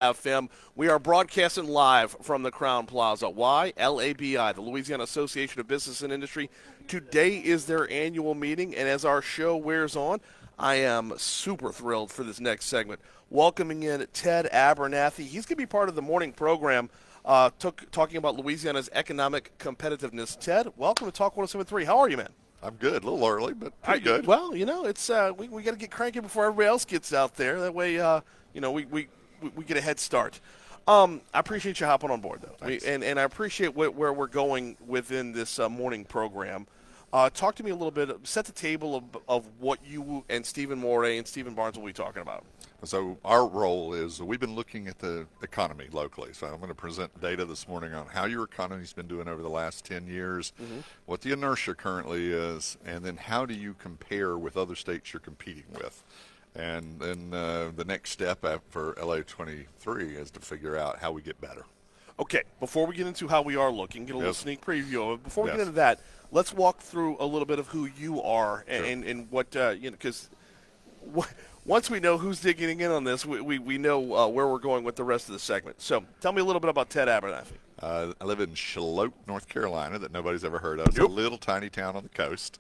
FM. We are broadcasting live from the Crown Plaza. Why? LABI, the Louisiana Association of Business and Industry. Today is their annual meeting, and as our show wears on, I am super thrilled for this next segment. Welcoming in Ted Abernathy. He's going to be part of the morning program talking about Louisiana's economic competitiveness. Ted, welcome to Talk 107.3. How are you, man? I'm good. A little early, but pretty good. Well, it's we got to get cranky before everybody else gets out there. That way, we get a head start. I appreciate you hopping on board, though, and I appreciate where we're going within this morning program. Talk to me a little bit. Set the table of what you and Stephen Moray and Stephen Barnes will be talking about. So our role is we've been looking at the economy locally. So I'm going to present data this morning on how your economy's been doing over the last 10 years, what the inertia currently is, and then how do you compare with other states you're competing with. And then the next step for LA 23 is to figure out how we get better. Okay, before we get into how we are looking, get a little sneak preview of it. Before we Yes. get into that, let's walk through a little bit of who you are and what, because once we know who's digging in on this, we know where we're going with the rest of the segment. So tell me a little bit about Ted Abernathy. I live in Charlotte, North Carolina, that nobody's ever heard of. It's a little tiny town on the coast.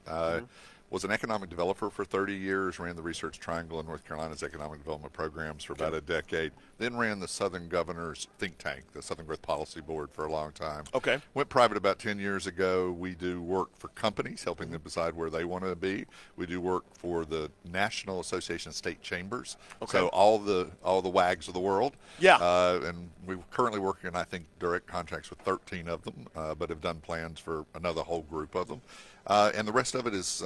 Was an economic developer for 30 years, ran the Research Triangle in North Carolina's economic development programs for about a decade, then ran the Southern Governor's think tank, the Southern Growth Policy Board, for a long time. Okay. Went private about 10 years ago. We do work for companies, helping them decide where they want to be. We do work for the National Association of State Chambers, so all the WAGs of the world. Yeah. And we're currently working on, I think, direct contracts with 13 of them, but have done plans for another whole group of them. And the rest of it is,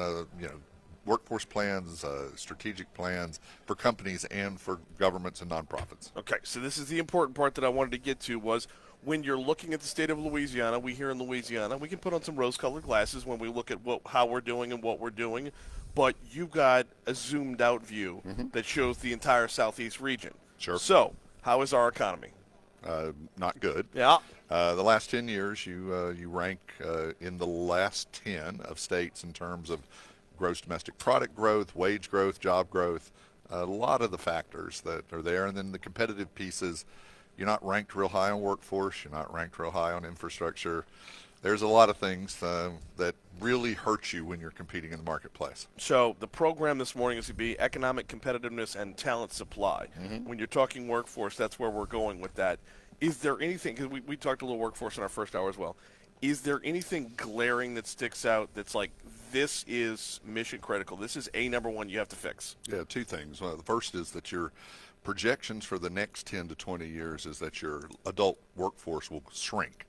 workforce plans, strategic plans for companies and for governments and nonprofits. Okay, so this is the important part that I wanted to get to was when you're looking at the state of Louisiana, we here in Louisiana, we can put on some rose-colored glasses when we look at how we're doing and what we're doing, but you've got a zoomed-out view that shows the entire southeast region. Sure. So, how is our economy? Not good. Yeah. The last 10 years, you rank in the last 10 of states in terms of gross domestic product growth, wage growth, job growth, a lot of the factors that are there. And then the competitive pieces, you're not ranked real high on workforce, you're not ranked real high on infrastructure. There's a lot of things that really hurt you when you're competing in the marketplace. So the program this morning is to be economic competitiveness and talent supply. When you're talking workforce, that's where we're going with that. Is there anything, because we talked a little workforce in our first hour as well, is there anything glaring that sticks out that's like, this is mission critical, this is number one you have to fix? Yeah, two things. The first is that your projections for the next 10 to 20 years is that your adult workforce will shrink.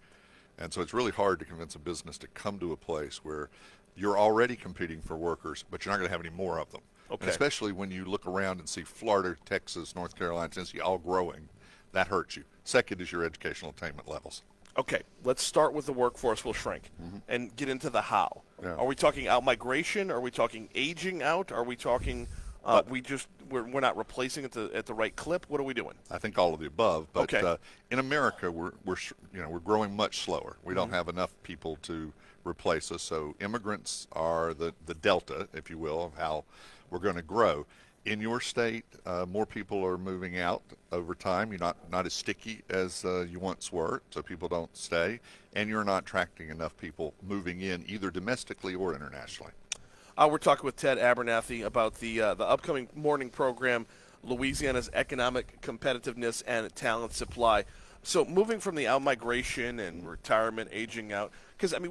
And so it's really hard to convince a business to come to a place where you're already competing for workers, but you're not going to have any more of them. Okay. And especially when you look around and see Florida, Texas, North Carolina, Tennessee all growing, that hurts you. Second is your educational attainment levels. Okay, let's start with the workforce will shrink and get into the how. Yeah. Are we talking out migration? Are we talking aging out? Are we talking we're not replacing it at the right clip? What are we doing? I think all of the above. But Okay. In America, we're growing much slower. We don't have enough people to replace us. So immigrants are the delta, if you will, of how we're going to grow. In your state, more people are moving out over time. You're not as sticky as you once were, so people don't stay, and you're not attracting enough people moving in either domestically or internationally. We're talking with Ted Abernathy about the upcoming morning program, Louisiana's Economic Competitiveness and Talent Supply. So moving from the out-migration and retirement, aging out, because, I mean,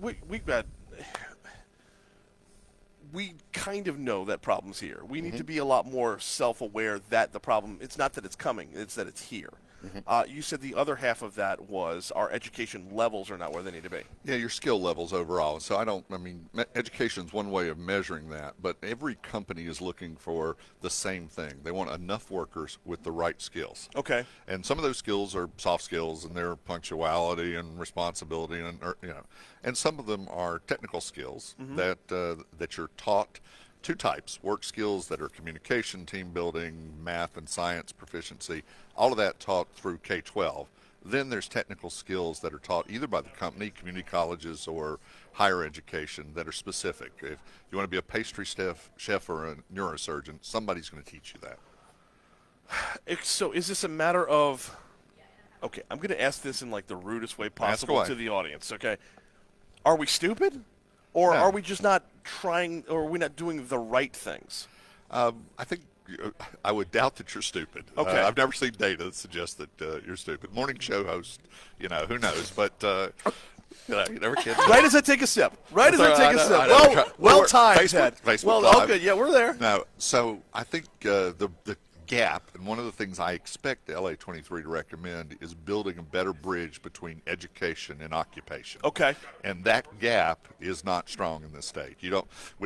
we kind of know that problem's here. We need to be a lot more self-aware that the problem, it's not that it's coming, it's that it's here. You said the other half of that was our education levels are not where they need to be. Yeah, your skill levels overall. So education is one way of measuring that, but every company is looking for the same thing. They want enough workers with the right skills. Okay. And some of those skills are soft skills, and they're punctuality and responsibility, and some of them are technical skills that you're taught. Two types: work skills that are communication, team building, math and science proficiency, all of that taught through K-12. Then there's technical skills that are taught either by the company, community colleges, or higher education that are specific. If you want to be a pastry chef or a neurosurgeon, somebody's going to teach you that. So is this a matter of Okay, I'm going to ask this in like the rudest way Ask possible away. to the audience. Okay, are we stupid, or No. are we just not trying, or are we not doing the right things? I think I would doubt that you're stupid. Okay. I've never seen data that suggests that you're stupid. Morning show host, who knows? But you never can. Right as I take a sip. Right as I take a sip. I know. Well timed, Facebook, Ted. Facebook Well, Live. okay, yeah, we're there. No, so I think the gap, and one of the things I expect LA 23 to recommend is building a better bridge between education and occupation. Okay. And that gap is not strong in this state. We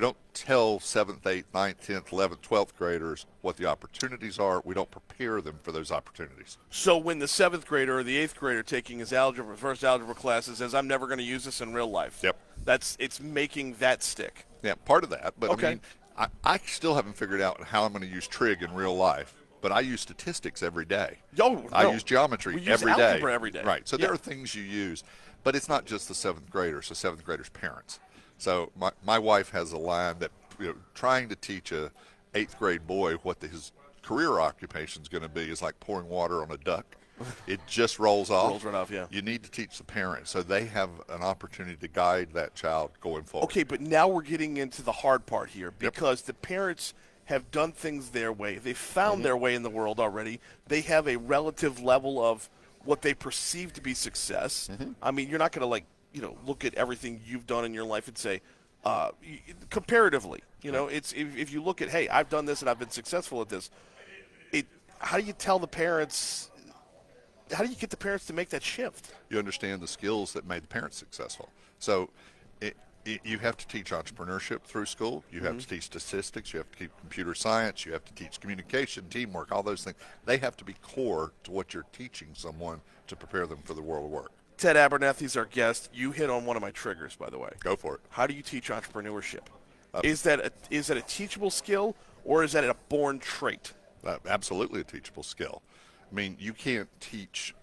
don't tell 7th, 8th, 9th, 10th, 11th, 12th graders what the opportunities are. We don't prepare them for those opportunities. So when the 7th grader or the 8th grader taking his first algebra classes says, I'm never going to use this in real life. Yep. It's making that stick. Yeah, part of that. But Okay. I mean, I still haven't figured out how I'm going to use trig in real life, but I use statistics every day. I use geometry we use every day. algebra every day. Right. So Yeah. there are things you use, but it's not just the 7th graders, the 7th graders' parents. So my wife has a line that trying to teach a 8th grade boy what his career occupation is going to be is like pouring water on a duck. It just rolls off. Rolls right off, yeah. You need to teach the parents so they have an opportunity to guide that child going forward. Okay, but now we're getting into the hard part here because the parents have done things their way. They found their way in the world already. They have a relative level of what they perceive to be success. I mean, you're not going to look at everything you've done in your life and say, comparatively, it's if you look at, hey, I've done this and I've been successful at this. How do you tell the parents? How do you get the parents to make that shift? You understand the skills that made the parents successful. So you have to teach entrepreneurship through school. You have to teach statistics. You have to teach computer science. You have to teach communication, teamwork, all those things. They have to be core to what you're teaching someone to prepare them for the world of work. Ted Abernathy's our guest. You hit on one of my triggers, by the way. Go for it. How do you teach entrepreneurship? Is that a teachable skill, or is that a born trait? Absolutely a teachable skill. I mean, you can't teach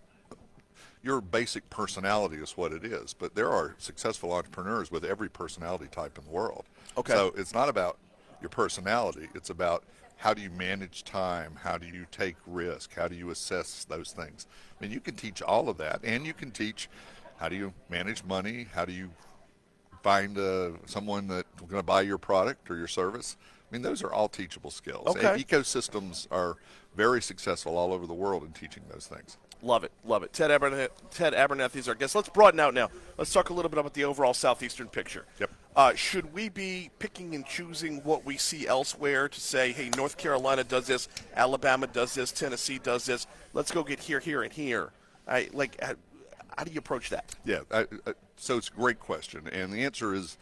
your basic personality is what it is, but there are successful entrepreneurs with every personality type in the world. Okay. So it's not about your personality. It's about how do you manage time? How do you take risk? How do you assess those things? I mean, you can teach all of that, and you can teach how do you manage money? How do you find someone that's going to buy your product or your service? I mean, those are all teachable skills. Okay. And ecosystems are very successful all over the world in teaching those things. Love it, love it. Ted Abernathy's our guest. Let's broaden out now. Let's talk a little bit about the overall southeastern picture. Yep. Should we be picking and choosing what we see elsewhere to say, hey, North Carolina does this, Alabama does this, Tennessee does this. Let's go get here, here, and here. How do you approach that? Yeah. So it's a great question, and the answer is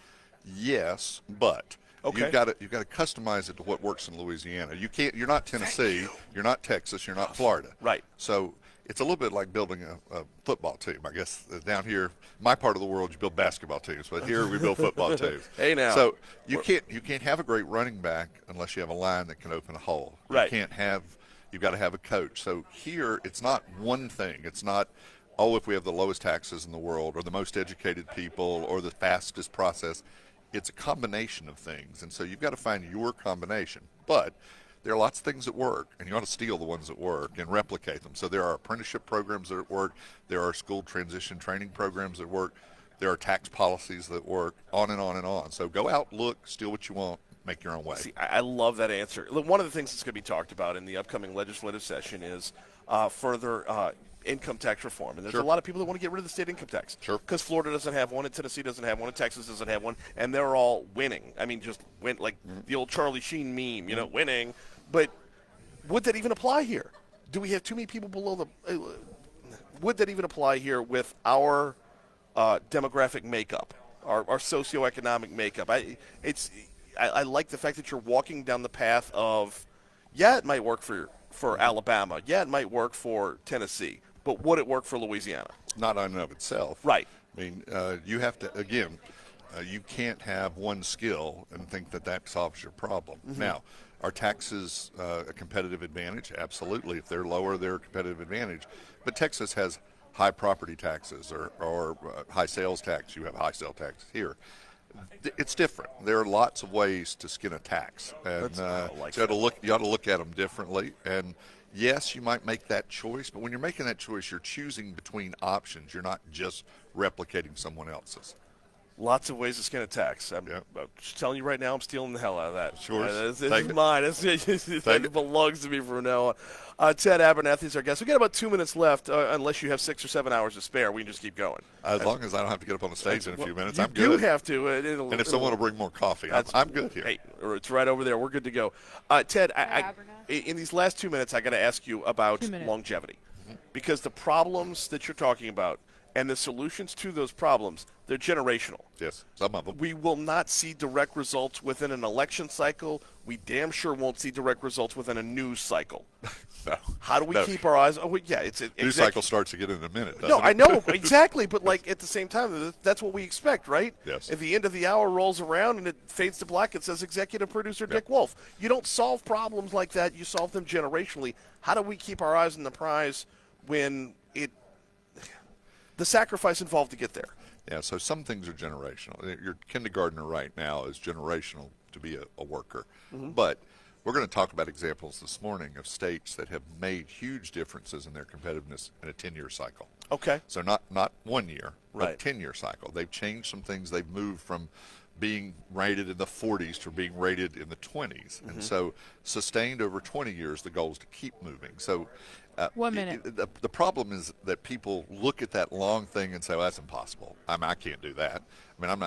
yes, but Okay. you've got to customize it to what works in Louisiana. You're not Tennessee, you're not Texas, you're not Florida. Right. So it's a little bit like building a football team. I guess down here, my part of the world, you build basketball teams, but here we build football teams. Hey now. So you can't have a great running back unless you have a line that can open a hole. Right. You've got to have a coach. So here, it's not one thing. It's not, if we have the lowest taxes in the world or the most educated people or the fastest process. It's a combination of things, and so you've got to find your combination. But there are lots of things that work, and you ought to steal the ones that work and replicate them. So there are apprenticeship programs that work. There are school transition training programs that work. There are tax policies that work, on and on and on. So go out, look, steal what you want, make your own way. See, I love that answer. One of the things that's going to be talked about in the upcoming legislative session is further income tax reform. And there's a lot of people that want to get rid of the state income tax. Sure. Because Florida doesn't have one, and Tennessee doesn't have one, and Texas doesn't have one, and they're all winning. I mean, just win like the old Charlie Sheen meme, winning. But would that even apply here? Do we have too many people below the would that even apply here with our demographic makeup, our socioeconomic makeup? I like the fact that you're walking down the path of, it might work for Alabama. It might work for Tennessee. But would it work for Louisiana? Not on and of itself. Right. I mean, you have to, again, you can't have one skill and think that solves your problem. Now, are taxes a competitive advantage? Absolutely. If they're lower, they're a competitive advantage. But Texas has high property taxes or high sales tax. You have high sales tax here. It's different. There are lots of ways to skin a tax, and I like so you ought to look at them differently. And yes, you might make that choice, but when you're making that choice, you're choosing between options. You're not just replicating someone else's. Lots of ways to skin a tax. I'm, Yeah. I'm just telling you right now, I'm stealing the hell out of that. Sure. This Take is it. mine. It Take it. belongs to me from now on. Ted Abernathy is our guest. We got about 2 minutes left, unless you have 6 or 7 hours to spare. We can just keep going. As long as I don't have to get up on the stage in a few minutes, You I'm good. do have to. And if someone will bring more coffee, I'm good here. Hey, it's right over there. We're good to go. Ted, in these last 2 minutes, I got to ask you about longevity, because the problems that you're talking about and the solutions to those problems, they're generational. Yes, some of them. We will not see direct results within an election cycle. We damn sure won't see direct results within a news cycle. No. How do we keep our eyes? Oh, yeah, it's News cycle starts again in a minute. No, Doesn't it? I know exactly, but like at the same time, that's what we expect, right? Yes. At the end of the hour rolls around and it fades to black. It says executive producer Dick Wolf. You don't solve problems like that. You solve them generationally. How do we keep our eyes on the prize when the sacrifice involved to get there? Yeah, so some things are generational. Your kindergartner right now is generational to be a worker. But we're going to talk about examples this morning of states that have made huge differences in their competitiveness in a 10-year cycle. Okay. So not 1 year, Right. but 10-year cycle. They've changed some things. They've moved from being rated in the 40s to being rated in the 20s. And so sustained over 20 years, the goal is to keep moving. So 1 minute. The problem is that people look at that long thing and say, well, that's impossible. I can't do that. I mean,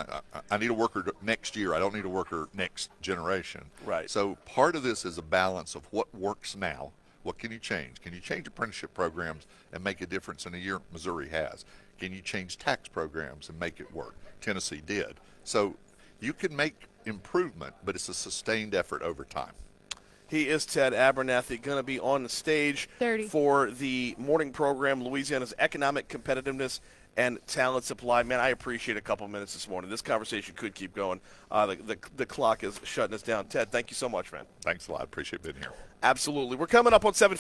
I need a worker next year. I don't need a worker next generation. Right. So part of this is a balance of what works now. What can you change? Can you change apprenticeship programs and make a difference in a year? Missouri has. Can you change tax programs and make it work? Tennessee did. So you can make improvement, but it's a sustained effort over time. He is Ted Abernathy, going to be on the stage 30. for the morning program, Louisiana's Economic Competitiveness and Talent Supply. Man, I appreciate a couple minutes this morning. This conversation could keep going. The clock is shutting us down. Ted, thank you so much, man. Thanks a lot. Appreciate being here. Absolutely. We're coming up on 7:50.